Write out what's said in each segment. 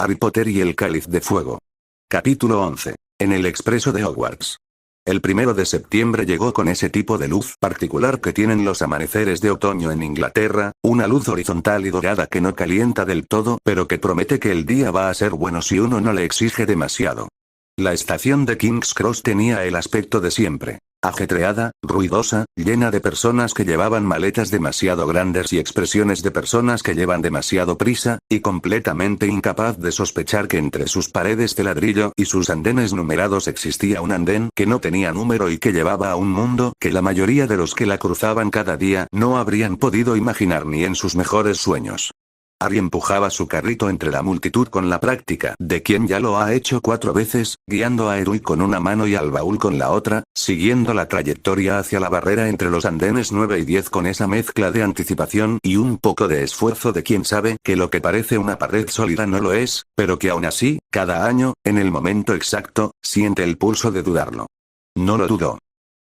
Harry Potter y el Cáliz de Fuego. Capítulo 11. En el expreso de Hogwarts. El 1 de septiembre llegó con ese tipo de luz particular que tienen los amaneceres de otoño en Inglaterra, una luz horizontal y dorada que no calienta del todo, pero que promete que el día va a ser bueno si uno no le exige demasiado. La estación de King's Cross tenía el aspecto de siempre. Ajetreada, ruidosa, llena de personas que llevaban maletas demasiado grandes y expresiones de personas que llevan demasiado prisa, y completamente incapaz de sospechar que entre sus paredes de ladrillo y sus andenes numerados existía un andén que no tenía número y que llevaba a un mundo que la mayoría de los que la cruzaban cada día no habrían podido imaginar ni en sus mejores sueños. Harry empujaba su carrito entre la multitud con la práctica de quien ya lo ha hecho 4 veces, guiando a Edwin con una mano y al baúl con la otra, siguiendo la trayectoria hacia la barrera entre los andenes 9 y 10 con esa mezcla de anticipación y un poco de esfuerzo de quien sabe que lo que parece una pared sólida no lo es, pero que aún así, cada año, en el momento exacto, siente el pulso de dudarlo. No lo dudó.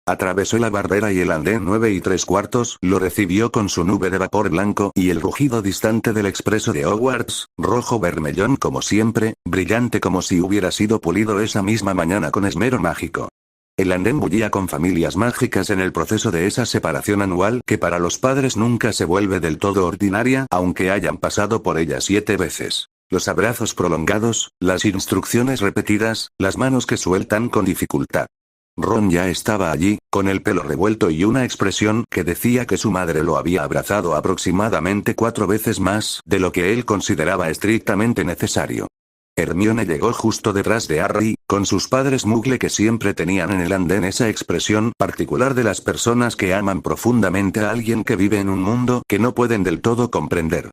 Atravesó la barrera y el andén 9 y 3/4 lo recibió con su nube de vapor blanco y el rugido distante del expreso de Hogwarts, rojo bermellón como siempre, brillante como si hubiera sido pulido esa misma mañana con esmero mágico. El andén bullía con familias mágicas en el proceso de esa separación anual que para los padres nunca se vuelve del todo ordinaria aunque hayan pasado por ella 7 veces. Los abrazos prolongados, las instrucciones repetidas, las manos que sueltan con dificultad. Ron ya estaba allí, con el pelo revuelto y una expresión que decía que su madre lo había abrazado aproximadamente 4 veces más de lo que él consideraba estrictamente necesario. Hermione llegó justo detrás de Harry, con sus padres Muggle que siempre tenían en el andén esa expresión particular de las personas que aman profundamente a alguien que vive en un mundo que no pueden del todo comprender.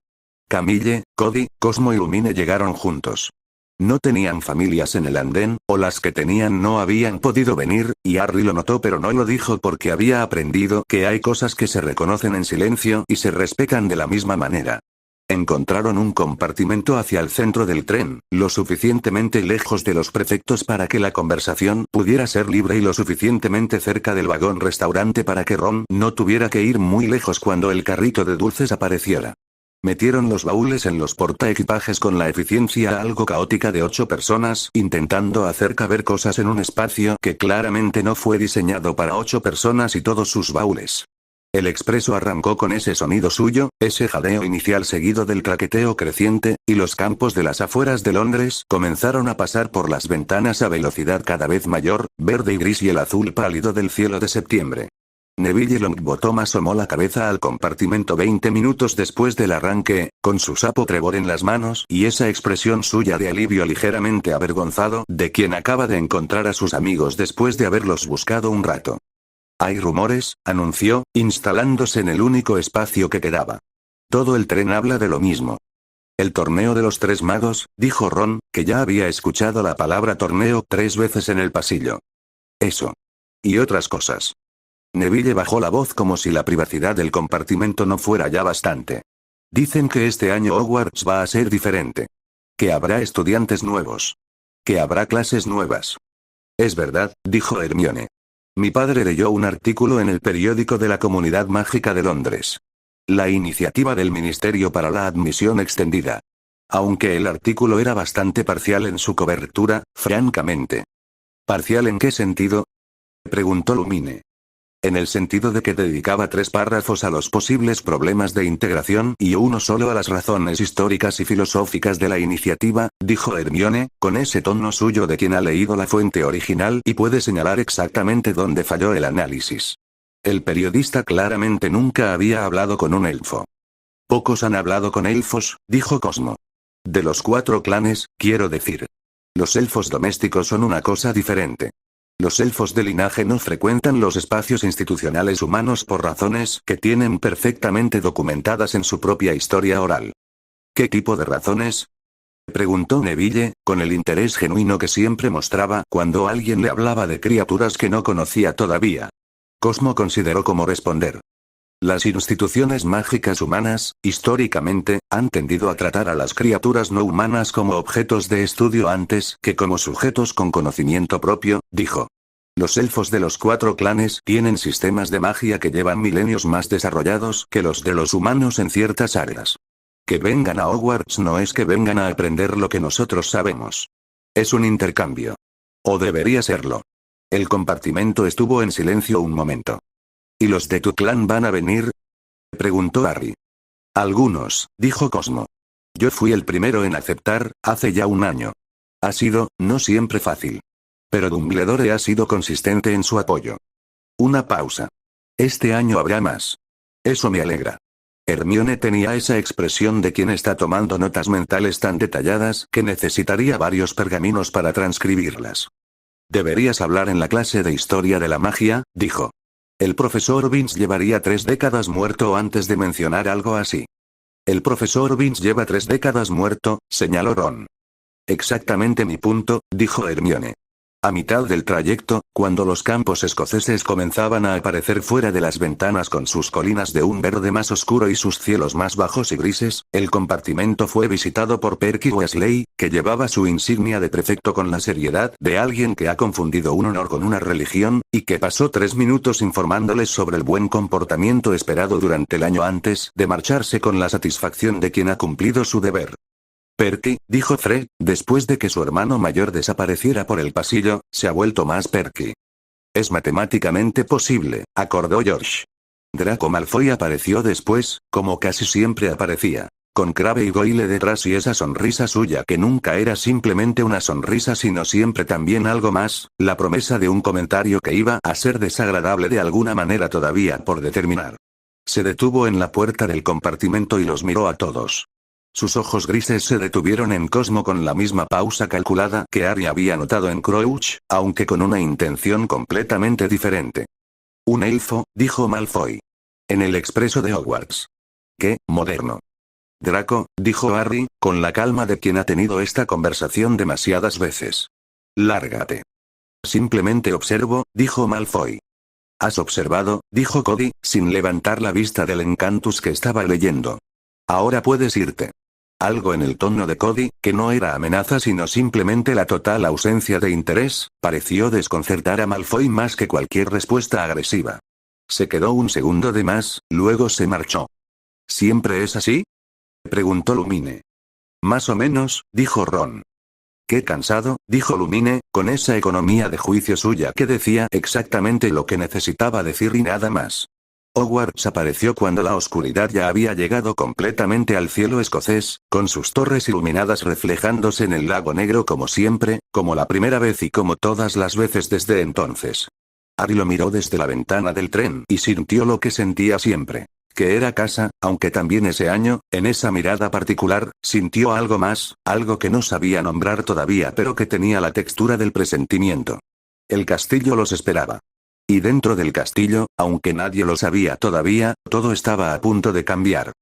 Camille, Cody, Cosmo y Lumine llegaron juntos. No tenían familias en el andén, o las que tenían no habían podido venir, y Harry lo notó pero no lo dijo porque había aprendido que hay cosas que se reconocen en silencio y se respetan de la misma manera. Encontraron un compartimento hacia el centro del tren, lo suficientemente lejos de los prefectos para que la conversación pudiera ser libre y lo suficientemente cerca del vagón restaurante para que Ron no tuviera que ir muy lejos cuando el carrito de dulces apareciera. Metieron los baúles en los portaequipajes con la eficiencia algo caótica de 8 personas intentando hacer caber cosas en un espacio que claramente no fue diseñado para 8 personas y todos sus baúles. El expreso arrancó con ese sonido suyo, ese jadeo inicial seguido del traqueteo creciente, y los campos de las afueras de Londres comenzaron a pasar por las ventanas a velocidad cada vez mayor, verde y gris y el azul pálido del cielo de septiembre. Neville Longbottom asomó la cabeza al compartimento 20 minutos después del arranque, con su sapo Trevor en las manos y esa expresión suya de alivio ligeramente avergonzado de quien acaba de encontrar a sus amigos después de haberlos buscado un rato. Hay rumores, anunció, instalándose en el único espacio que quedaba. Todo el tren habla de lo mismo. El torneo de los 3 magos, dijo Ron, que ya había escuchado la palabra torneo 3 veces en el pasillo. Eso. Y otras cosas. Neville bajó la voz como si la privacidad del compartimento no fuera ya bastante. Dicen que este año Hogwarts va a ser diferente. Que habrá estudiantes nuevos. Que habrá clases nuevas. Es verdad, dijo Hermione. Mi padre leyó un artículo en el periódico de la Comunidad Mágica de Londres. La iniciativa del Ministerio para la Admisión Extendida. Aunque el artículo era bastante parcial en su cobertura, francamente. ¿Parcial en qué sentido?, preguntó Lumine. En el sentido de que dedicaba 3 párrafos a los posibles problemas de integración y uno solo a las razones históricas y filosóficas de la iniciativa, dijo Hermione, con ese tono suyo de quien ha leído la fuente original y puede señalar exactamente dónde falló el análisis. El periodista claramente nunca había hablado con un elfo. Pocos han hablado con elfos, dijo Cosmo. De los 4 clanes, quiero decir. Los elfos domésticos son una cosa diferente. Los elfos de linaje no frecuentan los espacios institucionales humanos por razones que tienen perfectamente documentadas en su propia historia oral. ¿Qué tipo de razones?, preguntó Neville, con el interés genuino que siempre mostraba cuando alguien le hablaba de criaturas que no conocía todavía. Cosmo consideró cómo responder. Las instituciones mágicas humanas, históricamente, han tendido a tratar a las criaturas no humanas como objetos de estudio antes que como sujetos con conocimiento propio, dijo. Los elfos de los 4 clanes tienen sistemas de magia que llevan milenios más desarrollados que los de los humanos en ciertas áreas. Que vengan a Hogwarts no es que vengan a aprender lo que nosotros sabemos. Es un intercambio. O debería serlo. El compartimento estuvo en silencio un momento. ¿Y los de tu clan van a venir?, preguntó Harry. Algunos, dijo Cosmo. Yo fui el primero en aceptar, hace ya un año. Ha sido, no siempre fácil. Pero Dumbledore ha sido consistente en su apoyo. Una pausa. Este año habrá más. Eso me alegra. Hermione tenía esa expresión de quien está tomando notas mentales tan detalladas que necesitaría varios pergaminos para transcribirlas. Deberías hablar en la clase de historia de la magia, dijo. El profesor Vince llevaría 3 décadas muerto antes de mencionar algo así. El profesor Vince lleva 3 décadas muerto, señaló Ron. Exactamente mi punto, dijo Hermione. A mitad del trayecto, cuando los campos escoceses comenzaban a aparecer fuera de las ventanas con sus colinas de un verde más oscuro y sus cielos más bajos y grises, el compartimento fue visitado por Perky Weasley, que llevaba su insignia de prefecto con la seriedad de alguien que ha confundido un honor con una religión, y que pasó 3 minutos informándoles sobre el buen comportamiento esperado durante el año antes de marcharse con la satisfacción de quien ha cumplido su deber. Perky, dijo Fred, después de que su hermano mayor desapareciera por el pasillo, se ha vuelto más Perky. Es matemáticamente posible, acordó George. Draco Malfoy apareció después, como casi siempre aparecía, con Crabbe y Goyle detrás y esa sonrisa suya que nunca era simplemente una sonrisa sino siempre también algo más, la promesa de un comentario que iba a ser desagradable de alguna manera todavía por determinar. Se detuvo en la puerta del compartimento y los miró a todos. Sus ojos grises se detuvieron en Cosmo con la misma pausa calculada que Harry había notado en Crouch, aunque con una intención completamente diferente. Un elfo, dijo Malfoy. En el expreso de Hogwarts. ¡Qué moderno! Draco, dijo Harry, con la calma de quien ha tenido esta conversación demasiadas veces. Lárgate. Simplemente observo, dijo Malfoy. ¿Has observado?, dijo Cody, sin levantar la vista del Encantus que estaba leyendo. Ahora puedes irte. Algo en el tono de Cody, que no era amenaza sino simplemente la total ausencia de interés, pareció desconcertar a Malfoy más que cualquier respuesta agresiva. Se quedó un segundo de más, luego se marchó. ¿Siempre es así?, preguntó Lumine. Más o menos, dijo Ron. Qué cansado, dijo Lumine, con esa economía de juicio suya que decía exactamente lo que necesitaba decir y nada más. Hogwarts apareció cuando la oscuridad ya había llegado completamente al cielo escocés, con sus torres iluminadas reflejándose en el lago negro como siempre, como la primera vez y como todas las veces desde entonces. Harry lo miró desde la ventana del tren y sintió lo que sentía siempre, que era casa, aunque también ese año, en esa mirada particular, sintió algo más, algo que no sabía nombrar todavía pero que tenía la textura del presentimiento. El castillo los esperaba. Y dentro del castillo, aunque nadie lo sabía todavía, todo estaba a punto de cambiar.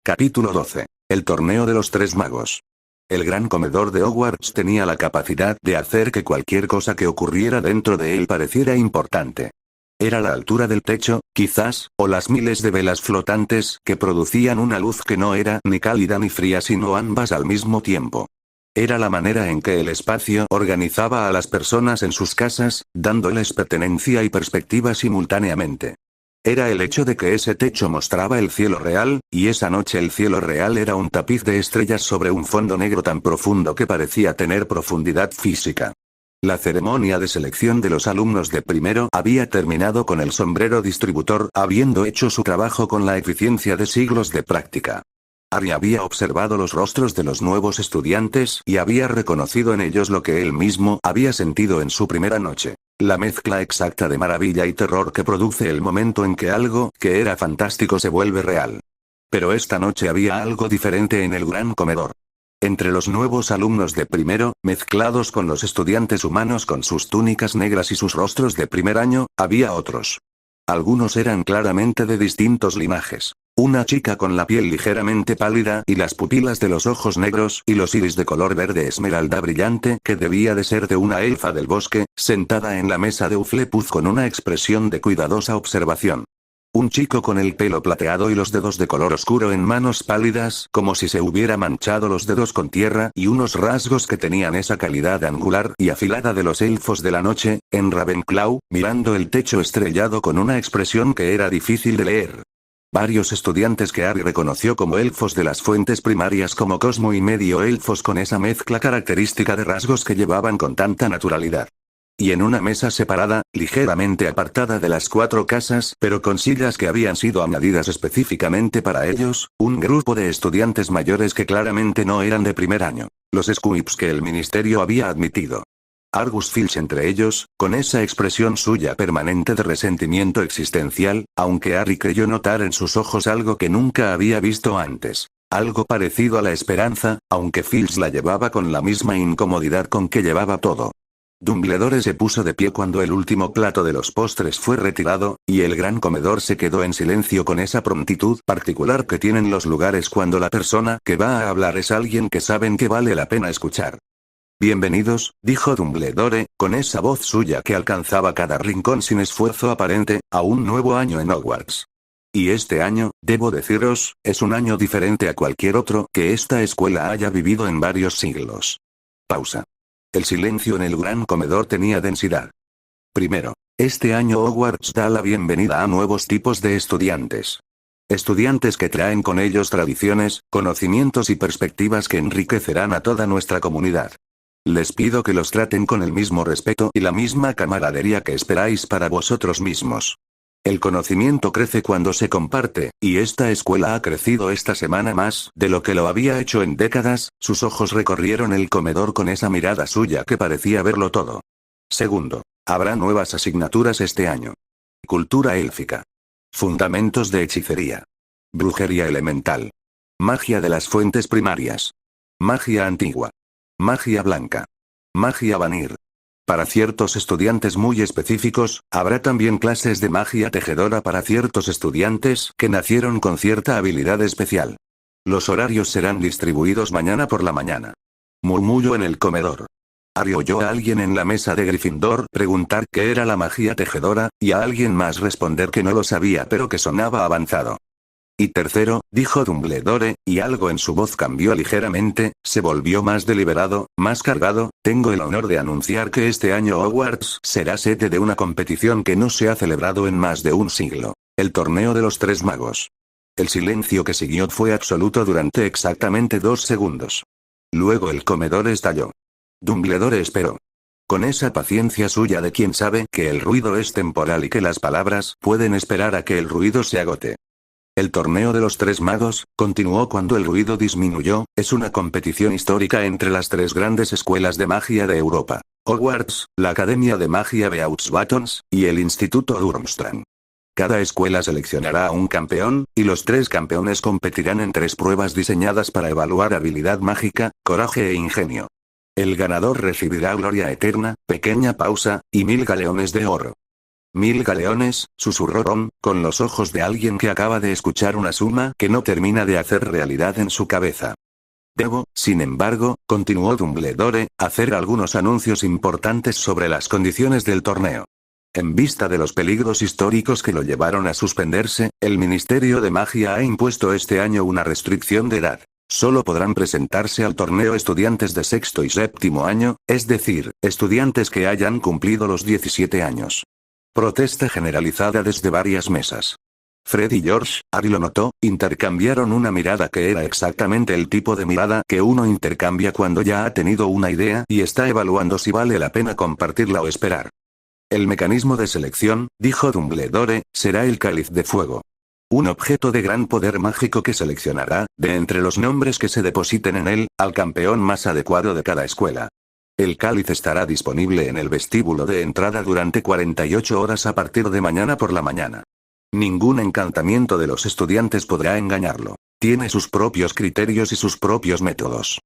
Capítulo 12. El torneo de los 3 magos. El gran comedor de Hogwarts tenía la capacidad de hacer que cualquier cosa que ocurriera dentro de él pareciera importante. Era la altura del techo, quizás, o las miles de velas flotantes que producían una luz que no era ni cálida ni fría sino ambas al mismo tiempo. Era la manera en que el espacio organizaba a las personas en sus casas, dándoles pertenencia y perspectiva simultáneamente. Era el hecho de que ese techo mostraba el cielo real, y esa noche el cielo real era un tapiz de estrellas sobre un fondo negro tan profundo que parecía tener profundidad física. La ceremonia de selección de los alumnos de primero había terminado con el sombrero distributor habiendo hecho su trabajo con la eficiencia de siglos de práctica. Harry había observado los rostros de los nuevos estudiantes y había reconocido en ellos lo que él mismo había sentido en su primera noche. La mezcla exacta de maravilla y terror que produce el momento en que algo que era fantástico se vuelve real. Pero esta noche había algo diferente en el gran comedor. Entre los nuevos alumnos de primero, mezclados con los estudiantes humanos con sus túnicas negras y sus rostros de primer año, había otros. Algunos eran claramente de distintos linajes. Una chica con la piel ligeramente pálida y las pupilas de los ojos negros y los iris de color verde esmeralda brillante que debía de ser de una elfa del bosque, sentada en la mesa de Hufflepuff con una expresión de cuidadosa observación. Un chico con el pelo plateado y los dedos de color oscuro en manos pálidas como si se hubiera manchado los dedos con tierra y unos rasgos que tenían esa calidad angular y afilada de los elfos de la noche, en Ravenclaw, mirando el techo estrellado con una expresión que era difícil de leer. Varios estudiantes que Harry reconoció como elfos de las fuentes primarias como Cosmo y medio elfos con esa mezcla característica de rasgos que llevaban con tanta naturalidad. Y en una mesa separada, ligeramente apartada de las 4 casas, pero con sillas que habían sido añadidas específicamente para ellos, un grupo de estudiantes mayores que claramente no eran de primer año. Los Squibs que el ministerio había admitido. Argus Filch entre ellos, con esa expresión suya permanente de resentimiento existencial, aunque Harry creyó notar en sus ojos algo que nunca había visto antes. Algo parecido a la esperanza, aunque Filch la llevaba con la misma incomodidad con que llevaba todo. Dumbledore se puso de pie cuando el último plato de los postres fue retirado, y el gran comedor se quedó en silencio con esa prontitud particular que tienen los lugares cuando la persona que va a hablar es alguien que saben que vale la pena escuchar. Bienvenidos, dijo Dumbledore, con esa voz suya que alcanzaba cada rincón sin esfuerzo aparente, a un nuevo año en Hogwarts. Y este año, debo deciros, es un año diferente a cualquier otro que esta escuela haya vivido en varios siglos. Pausa. El silencio en el gran comedor tenía densidad. Primero, este año Hogwarts da la bienvenida a nuevos tipos de estudiantes. Estudiantes que traen con ellos tradiciones, conocimientos y perspectivas que enriquecerán a toda nuestra comunidad. Les pido que los traten con el mismo respeto y la misma camaradería que esperáis para vosotros mismos. El conocimiento crece cuando se comparte, y esta escuela ha crecido esta semana más de lo que lo había hecho en décadas. Sus ojos recorrieron el comedor con esa mirada suya que parecía verlo todo. Segundo, habrá nuevas asignaturas este año. Cultura élfica. Fundamentos de hechicería. Brujería elemental. Magia de las fuentes primarias. Magia antigua. Magia blanca. Magia vanir. Para ciertos estudiantes muy específicos, habrá también clases de magia tejedora para ciertos estudiantes que nacieron con cierta habilidad especial. Los horarios serán distribuidos mañana por la mañana. Murmullo en el comedor. Harry oyó a alguien en la mesa de Gryffindor preguntar qué era la magia tejedora, y a alguien más responder que no lo sabía pero que sonaba avanzado. Y tercero, dijo Dumbledore, y algo en su voz cambió ligeramente, se volvió más deliberado, más cargado, tengo el honor de anunciar que este año Hogwarts será sede de una competición que no se ha celebrado en más de un siglo. El torneo de los 3 magos. El silencio que siguió fue absoluto durante exactamente 2 segundos. Luego el comedor estalló. Dumbledore esperó. Con esa paciencia suya de quien sabe que el ruido es temporal y que las palabras pueden esperar a que el ruido se agote. El torneo de los 3 magos, continuó cuando el ruido disminuyó, es una competición histórica entre las 3 grandes escuelas de magia de Europa. Hogwarts, la Academia de Magia Beauxbatons, y el Instituto Durmstrang. Cada escuela seleccionará a un campeón, y los 3 campeones competirán en 3 pruebas diseñadas para evaluar habilidad mágica, coraje e ingenio. El ganador recibirá gloria eterna, pequeña pausa, y 1000 galeones de oro. 1000 galeones, susurró Ron, con los ojos de alguien que acaba de escuchar una suma que no termina de hacer realidad en su cabeza. Debo, sin embargo, continuó Dumbledore, hacer algunos anuncios importantes sobre las condiciones del torneo. En vista de los peligros históricos que lo llevaron a suspenderse, el Ministerio de Magia ha impuesto este año una restricción de edad. Solo podrán presentarse al torneo estudiantes de sexto y séptimo año, es decir, estudiantes que hayan cumplido los 17 años. Protesta generalizada desde varias mesas. Fred y George, Harry lo notó, intercambiaron una mirada que era exactamente el tipo de mirada que uno intercambia cuando ya ha tenido una idea y está evaluando si vale la pena compartirla o esperar. El mecanismo de selección, dijo Dumbledore, será el cáliz de fuego. Un objeto de gran poder mágico que seleccionará, de entre los nombres que se depositen en él, al campeón más adecuado de cada escuela. El cáliz estará disponible en el vestíbulo de entrada durante 48 horas a partir de mañana por la mañana. Ningún encantamiento de los estudiantes podrá engañarlo. Tiene sus propios criterios y sus propios métodos.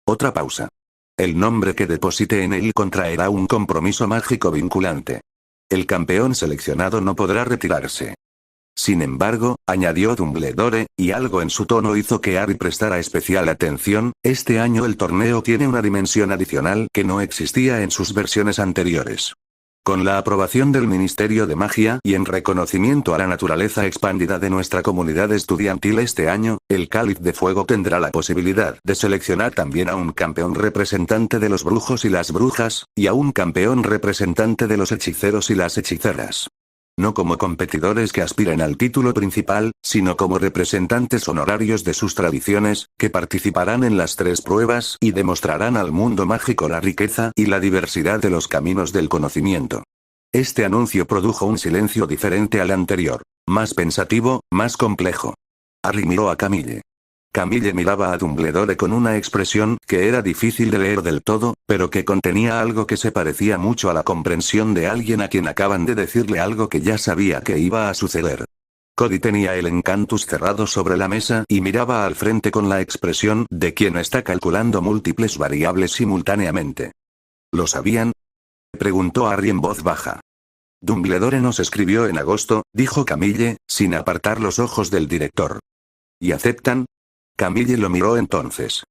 Otra pausa. El nombre que deposite en él contraerá un compromiso mágico vinculante. El campeón seleccionado no podrá retirarse. Sin embargo, añadió Dumbledore, y algo en su tono hizo que Harry prestara especial atención, este año el torneo tiene una dimensión adicional que no existía en sus versiones anteriores. Con la aprobación del Ministerio de Magia y en reconocimiento a la naturaleza expandida de nuestra comunidad estudiantil este año, el Cáliz de Fuego tendrá la posibilidad de seleccionar también a un campeón representante de los brujos y las brujas, y a un campeón representante de los hechiceros y las hechiceras. No como competidores que aspiren al título principal, sino como representantes honorarios de sus tradiciones, que participarán en las 3 pruebas y demostrarán al mundo mágico la riqueza y la diversidad de los caminos del conocimiento. Este anuncio produjo un silencio diferente al anterior, más pensativo, más complejo. Harry miró a Camille. Camille miraba a Dumbledore con una expresión que era difícil de leer del todo, pero que contenía algo que se parecía mucho a la comprensión de alguien a quien acaban de decirle algo que ya sabía que iba a suceder. Cody tenía el Encantus cerrado sobre la mesa y miraba al frente con la expresión de quien está calculando múltiples variables simultáneamente. ¿Lo sabían?, preguntó Harry en voz baja. Dumbledore nos escribió en agosto, dijo Camille, sin apartar los ojos del director. ¿Y aceptan? Camille lo miró entonces.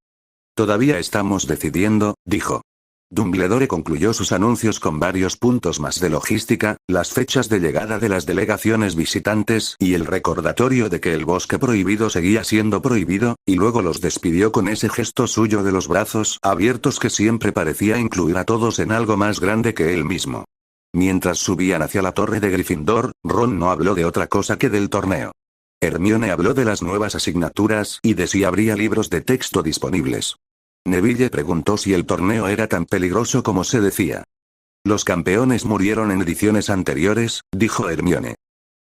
Todavía estamos decidiendo, dijo. Dumbledore concluyó sus anuncios con varios puntos más de logística, las fechas de llegada de las delegaciones visitantes y el recordatorio de que el bosque prohibido seguía siendo prohibido, y luego los despidió con ese gesto suyo de los brazos abiertos que siempre parecía incluir a todos en algo más grande que él mismo. Mientras subían hacia la torre de Gryffindor, Ron no habló de otra cosa que del torneo. Hermione habló de las nuevas asignaturas y de si habría libros de texto disponibles. Neville preguntó si el torneo era tan peligroso como se decía. Los campeones murieron en ediciones anteriores, dijo Hermione.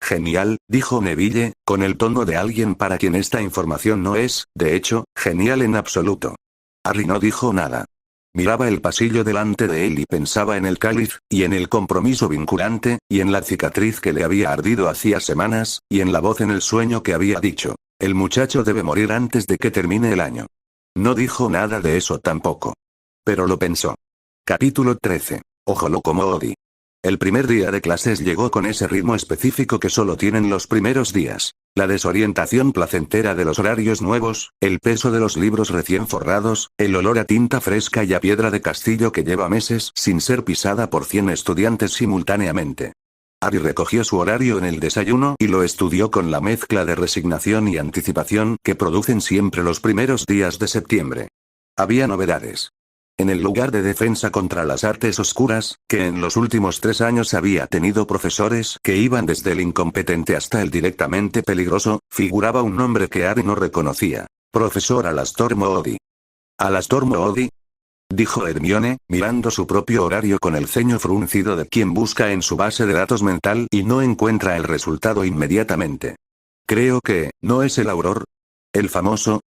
Genial, dijo Neville, con el tono de alguien para quien esta información no es, de hecho, genial en absoluto. Harry no dijo nada. Miraba el pasillo delante de él y pensaba en el cáliz, y en el compromiso vinculante, y en la cicatriz que le había ardido hacía semanas, y en la voz en el sueño que había dicho, el muchacho debe morir antes de que termine el año. No dijo nada de eso tampoco. Pero lo pensó. Capítulo 13. Ojo loco Moody. El primer día de clases llegó con ese ritmo específico que solo tienen los primeros días. La desorientación placentera de los horarios nuevos, el peso de los libros recién forrados, el olor a tinta fresca y a piedra de castillo que lleva meses sin ser pisada por 100 estudiantes simultáneamente. Harry recogió su horario en el desayuno y lo estudió con la mezcla de resignación y anticipación que producen siempre los primeros días de septiembre. Había novedades. En el lugar de defensa contra las artes oscuras, que en los últimos 3 años había tenido profesores que iban desde el incompetente hasta el directamente peligroso, figuraba un nombre que Harry no reconocía. Profesor Alastor Moody. ¿Alastor Moody?, dijo Hermione, mirando su propio horario con el ceño fruncido de quien busca en su base de datos mental y no encuentra el resultado inmediatamente. Creo que, ¿no es el Auror? ¿El famoso?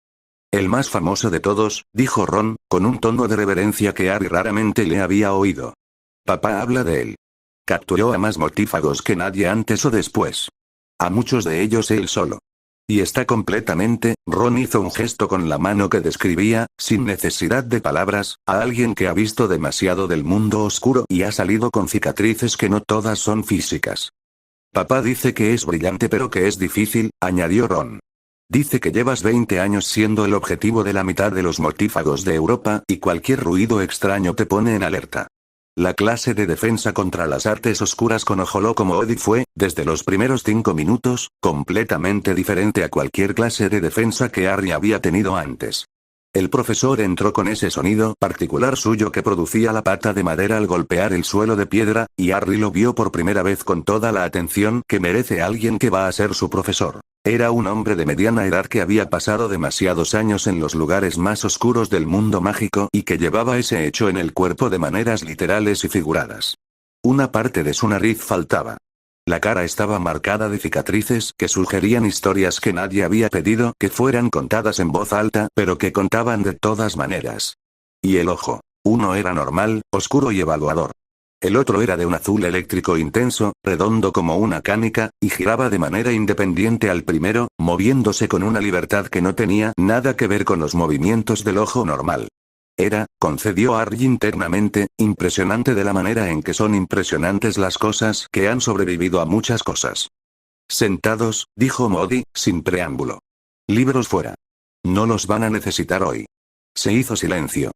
El más famoso de todos, dijo Ron, con un tono de reverencia que Harry raramente le había oído. Papá habla de él. Capturó a más mortífagos que nadie antes o después. A muchos de ellos él solo. Y está completamente, Ron hizo un gesto con la mano que describía, sin necesidad de palabras, a alguien que ha visto demasiado del mundo oscuro y ha salido con cicatrices que no todas son físicas. Papá dice que es brillante pero que es difícil, añadió Ron. Dice que llevas 20 años siendo el objetivo de la mitad de los mortífagos de Europa y cualquier ruido extraño te pone en alerta. La clase de defensa contra las artes oscuras con Ojo Loco Moody fue, desde los primeros 5 minutos, completamente diferente a cualquier clase de defensa que Harry había tenido antes. El profesor entró con ese sonido particular suyo que producía la pata de madera al golpear el suelo de piedra, y Harry lo vio por primera vez con toda la atención que merece alguien que va a ser su profesor. Era un hombre de mediana edad que había pasado demasiados años en los lugares más oscuros del mundo mágico y que llevaba ese hecho en el cuerpo de maneras literales y figuradas. Una parte de su nariz faltaba. La cara estaba marcada de cicatrices que sugerían historias que nadie había pedido que fueran contadas en voz alta, pero que contaban de todas maneras. Y el ojo. Uno era normal, oscuro y evaluador. El otro era de un azul eléctrico intenso, redondo como una canica, y giraba de manera independiente al primero, moviéndose con una libertad que no tenía nada que ver con los movimientos del ojo normal. Era, concedió Harry internamente, impresionante de la manera en que son impresionantes las cosas que han sobrevivido a muchas cosas. Sentados, dijo Moody, sin preámbulo. Libros fuera. No los van a necesitar hoy. Se hizo silencio.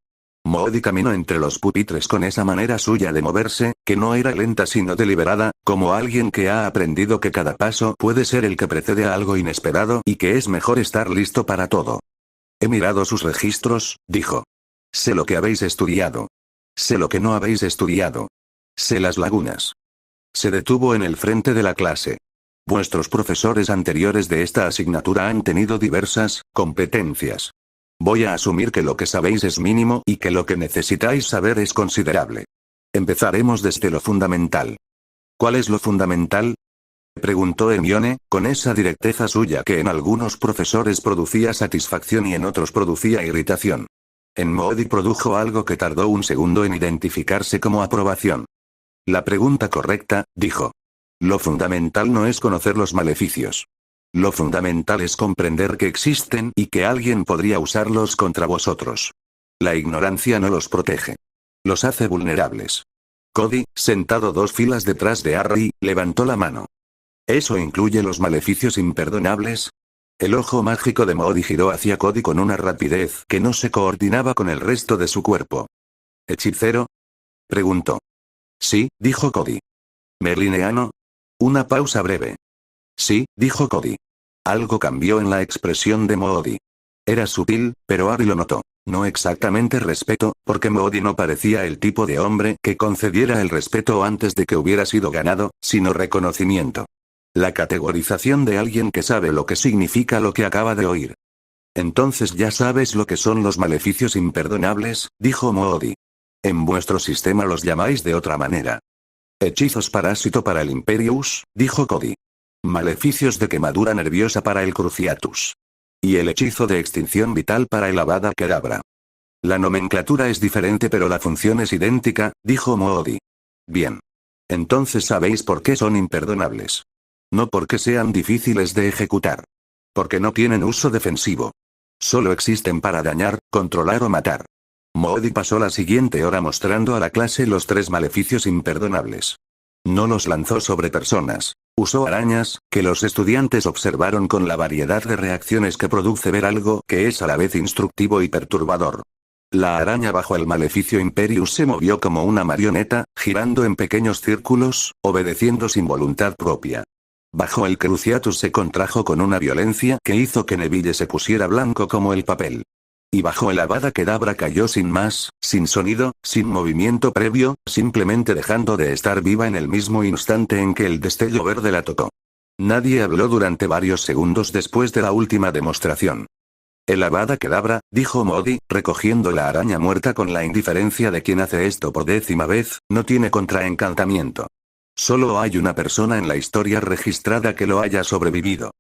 Moody caminó entre los pupitres con esa manera suya de moverse, que no era lenta sino deliberada, como alguien que ha aprendido que cada paso puede ser el que precede a algo inesperado y que es mejor estar listo para todo. He mirado sus registros, dijo. Sé lo que habéis estudiado. Sé lo que no habéis estudiado. Sé las lagunas. Se detuvo en el frente de la clase. Vuestros profesores anteriores de esta asignatura han tenido diversas competencias. Voy a asumir que lo que sabéis es mínimo y que lo que necesitáis saber es considerable. Empezaremos desde lo fundamental. ¿Cuál es lo fundamental?, preguntó Hermione, con esa directeza suya que en algunos profesores producía satisfacción y en otros producía irritación. En Moody produjo algo que tardó un segundo en identificarse como aprobación. La pregunta correcta, dijo. Lo fundamental no es conocer los maleficios. Lo fundamental es comprender que existen y que alguien podría usarlos contra vosotros. La ignorancia no los protege. Los hace vulnerables. Cody, sentado 2 filas detrás de Harry, levantó la mano. ¿Eso incluye los maleficios imperdonables? El ojo mágico de Moody giró hacia Cody con una rapidez que no se coordinaba con el resto de su cuerpo. ¿Hechicero?, preguntó. Sí, dijo Cody. ¿Merlineano? Una pausa breve. Sí, dijo Cody. Algo cambió en la expresión de Moody. Era sutil, pero Harry lo notó. No exactamente respeto, porque Moody no parecía el tipo de hombre que concediera el respeto antes de que hubiera sido ganado, sino reconocimiento. La categorización de alguien que sabe lo que significa lo que acaba de oír. Entonces ya sabes lo que son los maleficios imperdonables, dijo Moody. En vuestro sistema los llamáis de otra manera. Hechizos parásito para el Imperius, dijo Cody. Maleficios de quemadura nerviosa para el Cruciatus. Y el hechizo de extinción vital para el Avada Kedavra. La nomenclatura es diferente pero la función es idéntica, dijo Moody. Bien. Entonces sabéis por qué son imperdonables. No porque sean difíciles de ejecutar. Porque no tienen uso defensivo. Solo existen para dañar, controlar o matar. Moody pasó la siguiente hora mostrando a la clase los 3 maleficios imperdonables. No los lanzó sobre personas. Usó arañas, que los estudiantes observaron con la variedad de reacciones que produce ver algo que es a la vez instructivo y perturbador. La araña bajo el maleficio Imperius se movió como una marioneta, girando en pequeños círculos, obedeciendo sin voluntad propia. Bajo el Cruciatus se contrajo con una violencia que hizo que Neville se pusiera blanco como el papel. Y bajo el Avada Kedavra cayó sin más, sin sonido, sin movimiento previo, simplemente dejando de estar viva en el mismo instante en que el destello verde la tocó. Nadie habló durante varios segundos después de la última demostración. El Avada Kedavra, dijo Moody, recogiendo la araña muerta con la indiferencia de quien hace esto por 10ª vez, no tiene contraencantamiento. Solo hay una persona en la historia registrada que lo haya sobrevivido.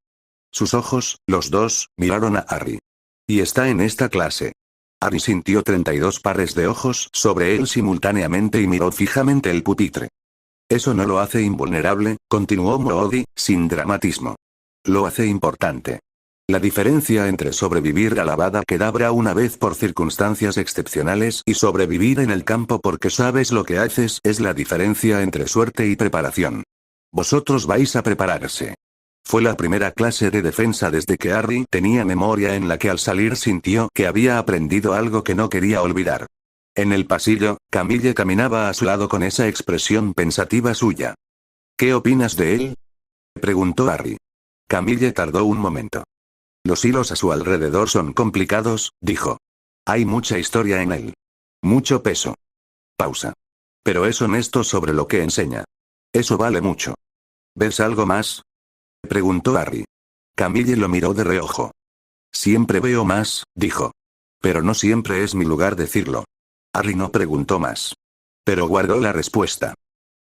Sus ojos, los dos, miraron a Harry. Y está en esta clase. Harry sintió 32 pares de ojos sobre él simultáneamente y miró fijamente el pupitre. Eso no lo hace invulnerable, continuó Moody, sin dramatismo. Lo hace importante. La diferencia entre sobrevivir a la Avada Kedavra una vez por circunstancias excepcionales y sobrevivir en el campo porque sabes lo que haces es la diferencia entre suerte y preparación. Vosotros vais a prepararse. Fue la primera clase de defensa desde que Harry tenía memoria en la que al salir sintió que había aprendido algo que no quería olvidar. En el pasillo, Camille caminaba a su lado con esa expresión pensativa suya. ¿Qué opinas de él?, preguntó Harry. Camille tardó un momento. Los hilos a su alrededor son complicados, dijo. Hay mucha historia en él. Mucho peso. Pausa. Pero es honesto sobre lo que enseña. Eso vale mucho. ¿Ves algo más?, preguntó Harry. Camille lo miró de reojo. Siempre veo más, dijo. Pero no siempre es mi lugar decirlo. Harry no preguntó más. Pero guardó la respuesta.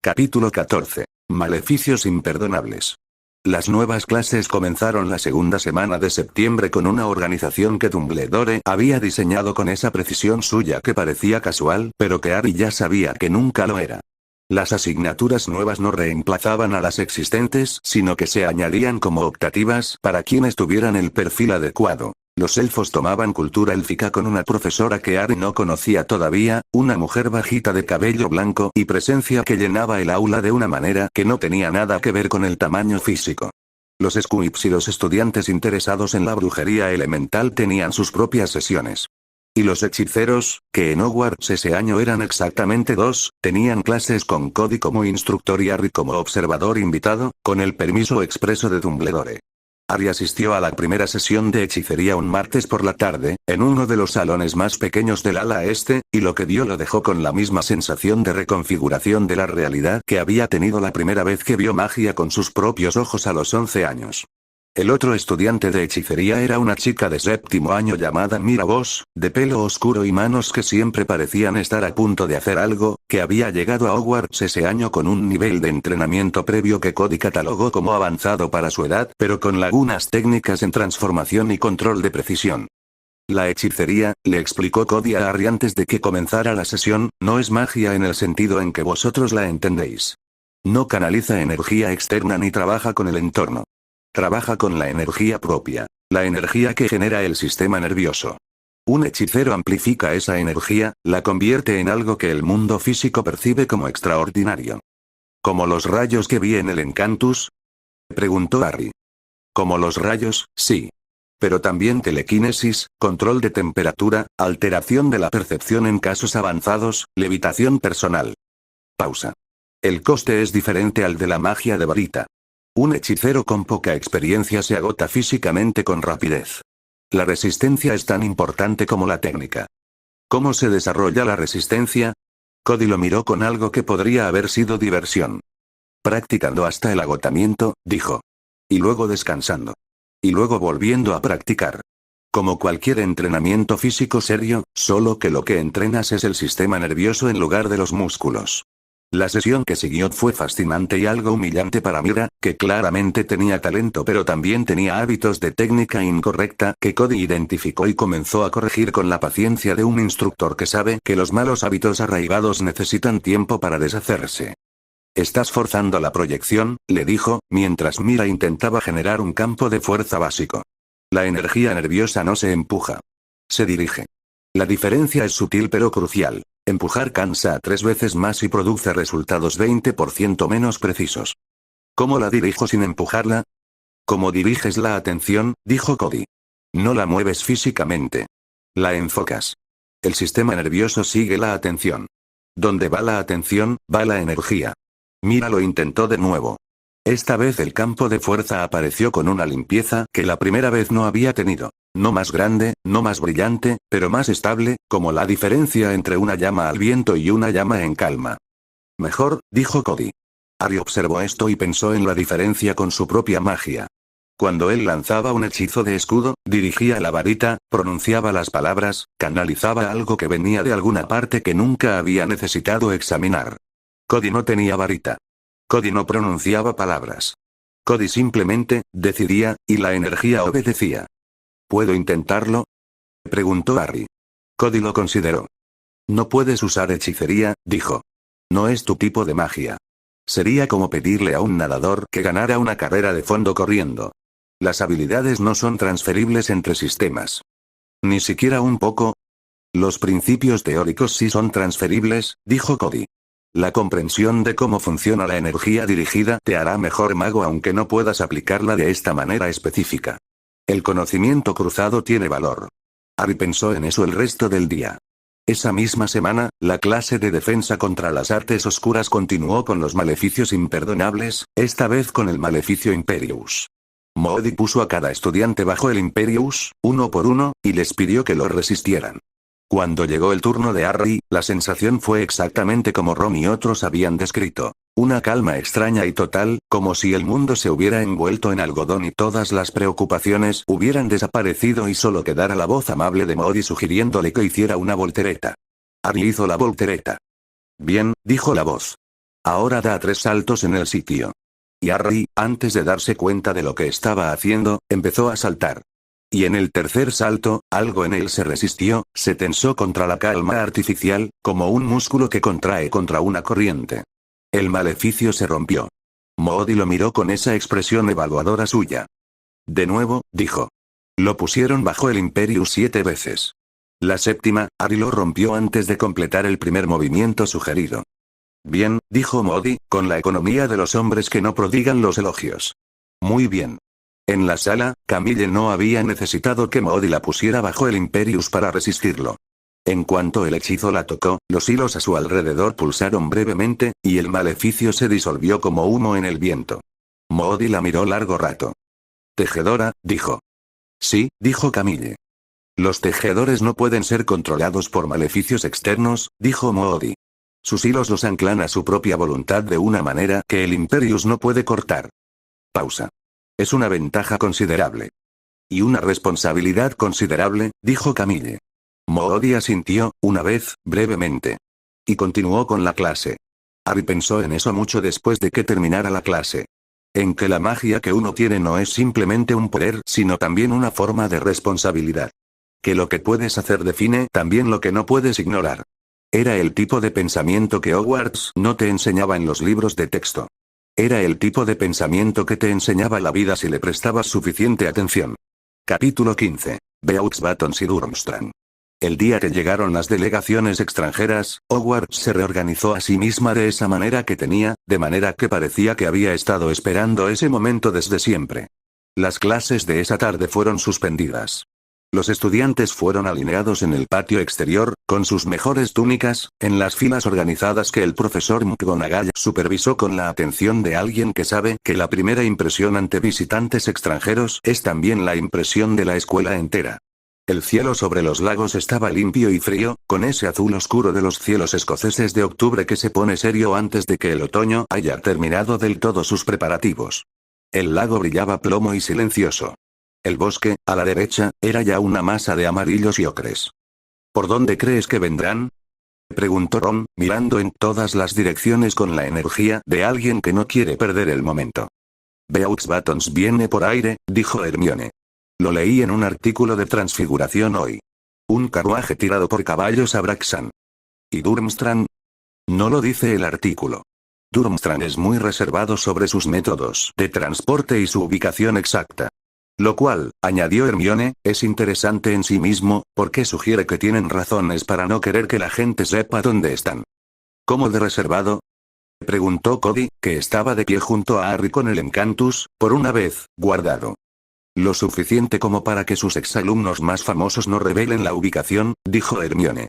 Capítulo 14. Maleficios imperdonables. Las nuevas clases comenzaron la segunda semana de septiembre con una organización que Dumbledore había diseñado con esa precisión suya que parecía casual, pero que Harry ya sabía que nunca lo era. Las asignaturas nuevas no reemplazaban a las existentes, sino que se añadían como optativas para quienes tuvieran el perfil adecuado. Los elfos tomaban cultura élfica con una profesora que Harry no conocía todavía, una mujer bajita de cabello blanco y presencia que llenaba el aula de una manera que no tenía nada que ver con el tamaño físico. Los Squibs y los estudiantes interesados en la brujería elemental tenían sus propias sesiones. Y los hechiceros, que en Hogwarts ese año eran exactamente 2, tenían clases con Cody como instructor y Harry como observador invitado, con el permiso expreso de Dumbledore. Ari asistió a la primera sesión de hechicería un martes por la tarde, en uno de los salones más pequeños del ala este, y lo que vio lo dejó con la misma sensación de reconfiguración de la realidad que había tenido la primera vez que vio magia con sus propios ojos a los 11 años. El otro estudiante de hechicería era una chica de séptimo año llamada Mira Bosch, de pelo oscuro y manos que siempre parecían estar a punto de hacer algo, que había llegado a Hogwarts ese año con un nivel de entrenamiento previo que Cody catalogó como avanzado para su edad, pero con lagunas técnicas en transformación y control de precisión. La hechicería, le explicó Cody a Harry antes de que comenzara la sesión, no es magia en el sentido en que vosotros la entendéis. No canaliza energía externa ni trabaja con el entorno. Trabaja con la energía propia, la energía que genera el sistema nervioso. Un hechicero amplifica esa energía, la convierte en algo que el mundo físico percibe como extraordinario. ¿Como los rayos que vi en el Encantus?, preguntó Harry. Como los rayos, sí. Pero también telequinesis, control de temperatura, alteración de la percepción en casos avanzados, levitación personal. Pausa. El coste es diferente al de la magia de varita. Un hechicero con poca experiencia se agota físicamente con rapidez. La resistencia es tan importante como la técnica. ¿Cómo se desarrolla la resistencia? Cody lo miró con algo que podría haber sido diversión. Practicando hasta el agotamiento, dijo. Y luego descansando. Y luego volviendo a practicar. Como cualquier entrenamiento físico serio, solo que lo que entrenas es el sistema nervioso en lugar de los músculos. La sesión que siguió fue fascinante y algo humillante para Mira, que claramente tenía talento pero también tenía hábitos de técnica incorrecta que Cody identificó y comenzó a corregir con la paciencia de un instructor que sabe que los malos hábitos arraigados necesitan tiempo para deshacerse. Estás forzando la proyección, le dijo, mientras Mira intentaba generar un campo de fuerza básico. La energía nerviosa no se empuja. Se dirige. La diferencia es sutil pero crucial. Empujar cansa a 3 veces más y produce resultados 20% menos precisos. ¿Cómo la dirijo sin empujarla? ¿Cómo diriges la atención?, dijo Cody. No la mueves físicamente. La enfocas. El sistema nervioso sigue la atención. Donde va la atención, va la energía. Mira lo intentó de nuevo. Esta vez el campo de fuerza apareció con una limpieza que la primera vez no había tenido. No más grande, no más brillante, pero más estable, como la diferencia entre una llama al viento y una llama en calma. Mejor, dijo Cody. Harry observó esto y pensó en la diferencia con su propia magia. Cuando él lanzaba un hechizo de escudo, dirigía la varita, pronunciaba las palabras, canalizaba algo que venía de alguna parte que nunca había necesitado examinar. Cody no tenía varita. Cody no pronunciaba palabras. Cody simplemente, decidía, y la energía obedecía. ¿Puedo intentarlo?, preguntó Harry. Cody lo consideró. No puedes usar hechicería, dijo. No es tu tipo de magia. Sería como pedirle a un nadador que ganara una carrera de fondo corriendo. Las habilidades no son transferibles entre sistemas. Ni siquiera un poco. Los principios teóricos sí son transferibles, dijo Cody. La comprensión de cómo funciona la energía dirigida te hará mejor mago aunque no puedas aplicarla de esta manera específica. El conocimiento cruzado tiene valor. Harry pensó en eso el resto del día. Esa misma semana, la clase de defensa contra las artes oscuras continuó con los maleficios imperdonables, esta vez con el maleficio Imperius. Moody puso a cada estudiante bajo el Imperius, uno por uno, y les pidió que lo resistieran. Cuando llegó el turno de Harry, la sensación fue exactamente como Ron y otros habían descrito. Una calma extraña y total, como si el mundo se hubiera envuelto en algodón y todas las preocupaciones hubieran desaparecido y solo quedara la voz amable de Moody sugiriéndole que hiciera una voltereta. Harry hizo la voltereta. Bien, dijo la voz. Ahora da 3 saltos en el sitio. Y Harry, antes de darse cuenta de lo que estaba haciendo, empezó a saltar. Y en el tercer salto, algo en él se resistió, se tensó contra la calma artificial, como un músculo que contrae contra una corriente. El maleficio se rompió. Moody lo miró con esa expresión evaluadora suya. De nuevo, dijo. Lo pusieron bajo el Imperius 7 veces. La séptima, Harry lo rompió antes de completar el primer movimiento sugerido. Bien, dijo Moody, con la economía de los hombres que no prodigan los elogios. Muy bien. En la sala, Camille no había necesitado que Moody la pusiera bajo el Imperius para resistirlo. En cuanto el hechizo la tocó, los hilos a su alrededor pulsaron brevemente, y el maleficio se disolvió como humo en el viento. Moody la miró largo rato. Tejedora, dijo. Sí, dijo Camille. Los tejedores no pueden ser controlados por maleficios externos, dijo Moody. Sus hilos los anclan a su propia voluntad de una manera que el Imperius no puede cortar. Pausa. Es una ventaja considerable. Y una responsabilidad considerable, dijo Camille. Moody asintió, una vez, brevemente. Y continuó con la clase. Harry pensó en eso mucho después de que terminara la clase. En que la magia que uno tiene no es simplemente un poder, sino también una forma de responsabilidad. Que lo que puedes hacer define también lo que no puedes ignorar. Era el tipo de pensamiento que Hogwarts no te enseñaba en los libros de texto. Era el tipo de pensamiento que te enseñaba la vida si le prestabas suficiente atención. Capítulo 15. Beaux Batons y Durmstrang. El día que llegaron las delegaciones extranjeras, Hogwarts se reorganizó a sí misma de esa manera que tenía, de manera que parecía que había estado esperando ese momento desde siempre. Las clases de esa tarde fueron suspendidas. Los estudiantes fueron alineados en el patio exterior, con sus mejores túnicas, en las filas organizadas que el profesor McGonagall supervisó con la atención de alguien que sabe que la primera impresión ante visitantes extranjeros es también la impresión de la escuela entera. El cielo sobre los lagos estaba limpio y frío, con ese azul oscuro de los cielos escoceses de octubre que se pone serio antes de que el otoño haya terminado del todo sus preparativos. El lago brillaba plomo y silencioso. El bosque, a la derecha, era ya una masa de amarillos y ocres. ¿Por dónde crees que vendrán?, preguntó Ron, mirando en todas las direcciones con la energía de alguien que no quiere perder el momento. Beaux Batons viene por aire, dijo Hermione. Lo leí en un artículo de Transfiguración hoy. Un carruaje tirado por caballos a Braxan. ¿Y Durmstrang? No lo dice el artículo. Durmstrang es muy reservado sobre sus métodos de transporte y su ubicación exacta. Lo cual, añadió Hermione, es interesante en sí mismo, porque sugiere que tienen razones para no querer que la gente sepa dónde están. ¿Cómo de reservado?, preguntó Cody, que estaba de pie junto a Harry con el Encantus, por una vez, guardado. Lo suficiente como para que sus exalumnos más famosos no revelen la ubicación, dijo Hermione.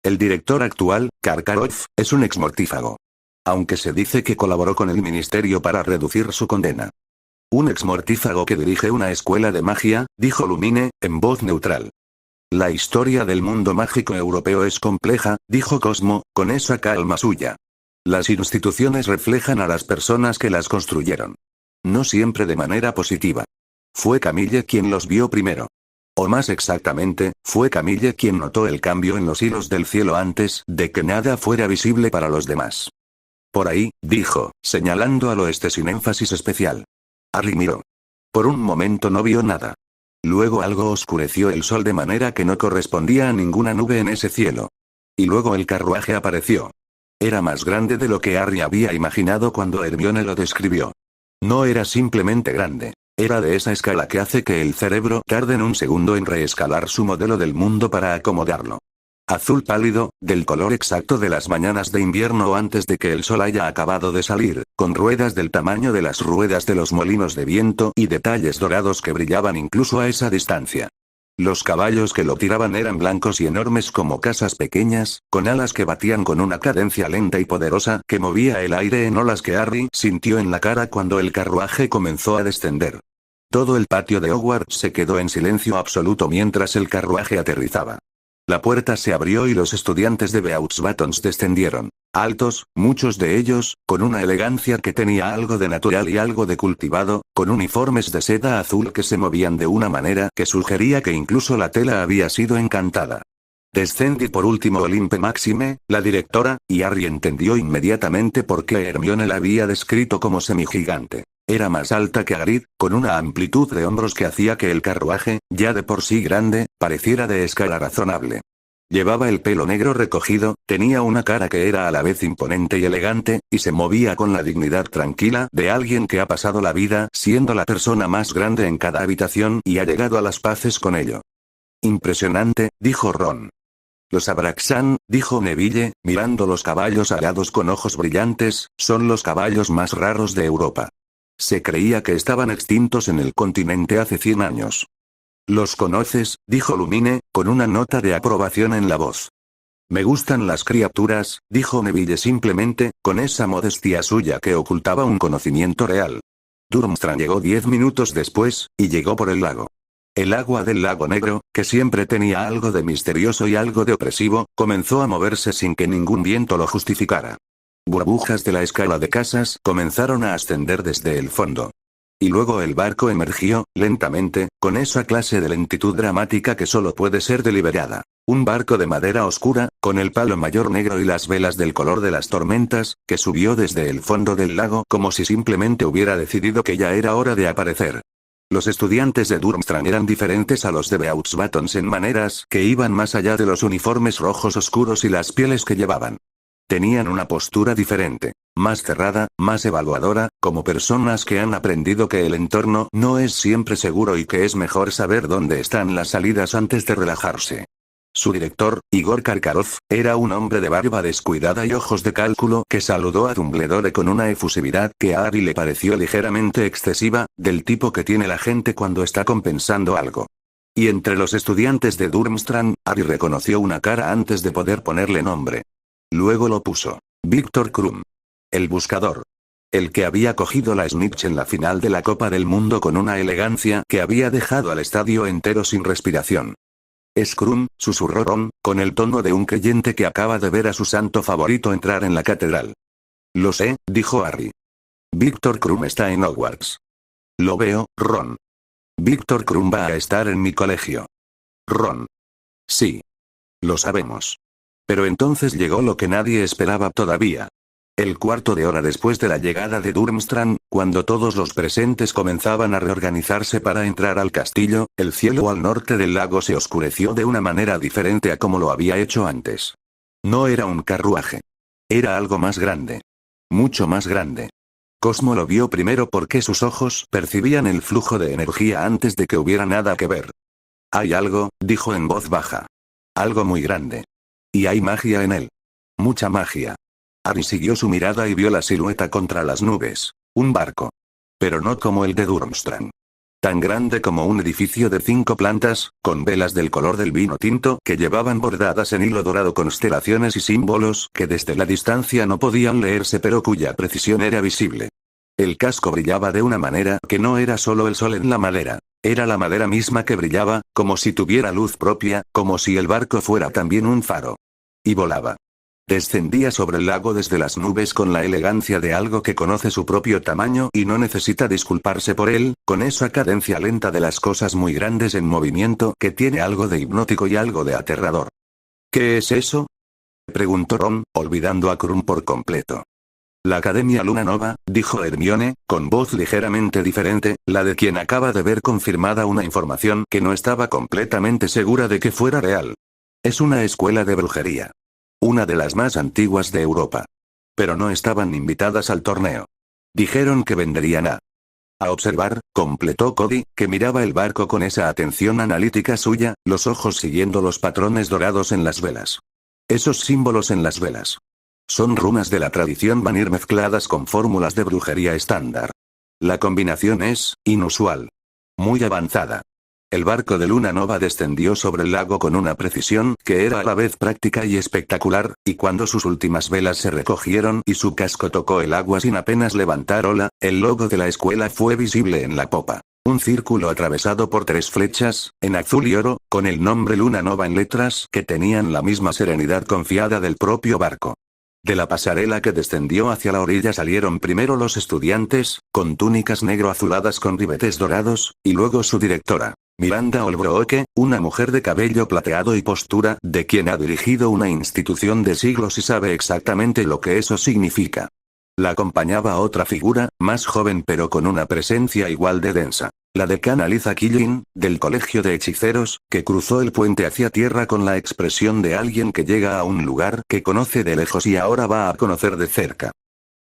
El director actual, Karkaroff, es un exmortífago. Aunque se dice que colaboró con el ministerio para reducir su condena. Un exmortífago que dirige una escuela de magia, dijo Lumine, en voz neutral. La historia del mundo mágico europeo es compleja, dijo Cosmo, con esa calma suya. Las instituciones reflejan a las personas que las construyeron. No siempre de manera positiva. Fue Camille quien los vio primero. O más exactamente, fue Camille quien notó el cambio en los hilos del cielo antes de que nada fuera visible para los demás. Por ahí, dijo, señalando al oeste sin énfasis especial. Harry miró. Por un momento no vio nada. Luego algo oscureció el sol de manera que no correspondía a ninguna nube en ese cielo. Y luego el carruaje apareció. Era más grande de lo que Harry había imaginado cuando Hermione lo describió. No era simplemente grande. Era de esa escala que hace que el cerebro tarde en un segundo en reescalar su modelo del mundo para acomodarlo. Azul pálido, del color exacto de las mañanas de invierno antes de que el sol haya acabado de salir, con ruedas del tamaño de las ruedas de los molinos de viento y detalles dorados que brillaban incluso a esa distancia. Los caballos que lo tiraban eran blancos y enormes como casas pequeñas, con alas que batían con una cadencia lenta y poderosa que movía el aire en olas que Harry sintió en la cara cuando el carruaje comenzó a descender. Todo el patio de Hogwarts se quedó en silencio absoluto mientras el carruaje aterrizaba. La puerta se abrió y los estudiantes de Beaux Batons descendieron. Altos, muchos de ellos, con una elegancia que tenía algo de natural y algo de cultivado, con uniformes de seda azul que se movían de una manera que sugería que incluso la tela había sido encantada. Descendí por último Olympe Maxime, la directora, y Harry entendió inmediatamente por qué Hermione la había descrito como semigigante. Era más alta que Hagrid, con una amplitud de hombros que hacía que el carruaje, ya de por sí grande, pareciera de escala razonable. Llevaba el pelo negro recogido, tenía una cara que era a la vez imponente y elegante, y se movía con la dignidad tranquila de alguien que ha pasado la vida siendo la persona más grande en cada habitación y ha llegado a las paces con ello. Impresionante, dijo Ron. Los Abraxan, dijo Neville, mirando los caballos alados con ojos brillantes, son los caballos más raros de Europa. Se creía que estaban extintos en el continente hace 100 años. ¿Los conoces?, dijo Lumine, con una nota de aprobación en la voz. Me gustan las criaturas, dijo Neville simplemente, con esa modestia suya que ocultaba un conocimiento real. Durmstrang llegó 10 minutos después, y llegó por el lago. El agua del lago negro, que siempre tenía algo de misterioso y algo de opresivo, comenzó a moverse sin que ningún viento lo justificara. Burbujas de la escala de casas comenzaron a ascender desde el fondo. Y luego el barco emergió, lentamente, con esa clase de lentitud dramática que solo puede ser deliberada. Un barco de madera oscura, con el palo mayor negro y las velas del color de las tormentas, que subió desde el fondo del lago como si simplemente hubiera decidido que ya era hora de aparecer. Los estudiantes de Durmstrang eran diferentes a los de Beauxbatons en maneras que iban más allá de los uniformes rojos oscuros y las pieles que llevaban. Tenían una postura diferente, más cerrada, más evaluadora, como personas que han aprendido que el entorno no es siempre seguro y que es mejor saber dónde están las salidas antes de relajarse. Su director, Igor Karkarov, era un hombre de barba descuidada y ojos de cálculo que saludó a Dumbledore con una efusividad que a Harry le pareció ligeramente excesiva, del tipo que tiene la gente cuando está compensando algo. Y entre los estudiantes de Durmstrang, Harry reconoció una cara antes de poder ponerle nombre. Luego lo puso. Viktor Krum. El buscador. El que había cogido la snitch en la final de la Copa del Mundo con una elegancia que había dejado al estadio entero sin respiración. «Es Krum», susurró Ron, con el tono de un creyente que acaba de ver a su santo favorito entrar en la catedral. «Lo sé», dijo Harry. «Viktor Krum está en Hogwarts». «Lo veo, Ron». «Viktor Krum va a estar en mi colegio». «Ron». «Sí. Lo sabemos». Pero entonces llegó lo que nadie esperaba todavía. El cuarto de hora después de la llegada de Durmstrang, cuando todos los presentes comenzaban a reorganizarse para entrar al castillo, el cielo al norte del lago se oscureció de una manera diferente a como lo había hecho antes. No era un carruaje. Era algo más grande. Mucho más grande. Cosmo lo vio primero porque sus ojos percibían el flujo de energía antes de que hubiera nada que ver. «Hay algo», dijo en voz baja. «Algo muy grande. Y hay magia en él. Mucha magia». Harry siguió su mirada y vio la silueta contra las nubes. Un barco. Pero no como el de Durmstrang. Tan grande como un edificio de 5 plantas, con velas del color del vino tinto que llevaban bordadas en hilo dorado constelaciones y símbolos que desde la distancia no podían leerse pero cuya precisión era visible. El casco brillaba de una manera que no era solo el sol en la madera. Era la madera misma que brillaba, como si tuviera luz propia, como si el barco fuera también un faro. Y volaba. Descendía sobre el lago desde las nubes con la elegancia de algo que conoce su propio tamaño y no necesita disculparse por él, con esa cadencia lenta de las cosas muy grandes en movimiento que tiene algo de hipnótico y algo de aterrador. ¿Qué es eso?, preguntó Ron, olvidando a Krum por completo. La Academia Luna Nova, dijo Hermione, con voz ligeramente diferente, la de quien acaba de ver confirmada una información que no estaba completamente segura de que fuera real. Es una escuela de brujería. Una de las más antiguas de Europa. Pero no estaban invitadas al torneo. Dijeron que vendrían a observar, completó Cody, que miraba el barco con esa atención analítica suya, los ojos siguiendo los patrones dorados en las velas. Esos símbolos en las velas. Son runas de la tradición Vanir mezcladas con fórmulas de brujería estándar. La combinación es inusual. Muy avanzada. El barco de Luna Nova descendió sobre el lago con una precisión que era a la vez práctica y espectacular, y cuando sus últimas velas se recogieron y su casco tocó el agua sin apenas levantar ola, el logo de la escuela fue visible en la popa. Un círculo atravesado por 3 flechas, en azul y oro, con el nombre Luna Nova en letras que tenían la misma serenidad confiada del propio barco. De la pasarela que descendió hacia la orilla salieron primero los estudiantes, con túnicas negro-azuladas con ribetes dorados, y luego su directora. Miranda Holbrook, una mujer de cabello plateado y postura de quien ha dirigido una institución de siglos y sabe exactamente lo que eso significa. La acompañaba otra figura, más joven pero con una presencia igual de densa. La decana Liza Killin, del Colegio de Hechiceros, que cruzó el puente hacia tierra con la expresión de alguien que llega a un lugar que conoce de lejos y ahora va a conocer de cerca.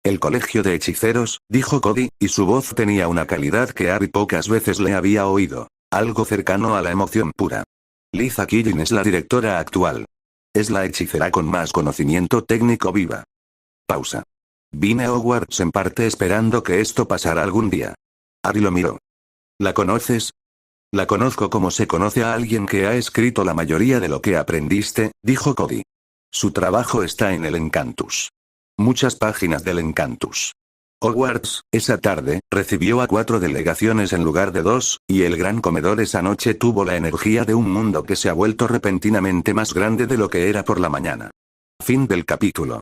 El Colegio de Hechiceros, dijo Cody, y su voz tenía una calidad que Harry pocas veces le había oído. Algo cercano a la emoción pura. Liza Killin es la directora actual. Es la hechicera con más conocimiento técnico viva. Pausa. Vine a Hogwarts en parte esperando que esto pasara algún día. Harry lo miró. ¿La conoces? La conozco como se conoce a alguien que ha escrito la mayoría de lo que aprendiste, dijo Cody. Su trabajo está en el Encantus. Muchas páginas del Encantus. Hogwarts, esa tarde, recibió a 4 delegaciones en lugar de 2, y el gran comedor esa noche tuvo la energía de un mundo que se ha vuelto repentinamente más grande de lo que era por la mañana. Fin del capítulo.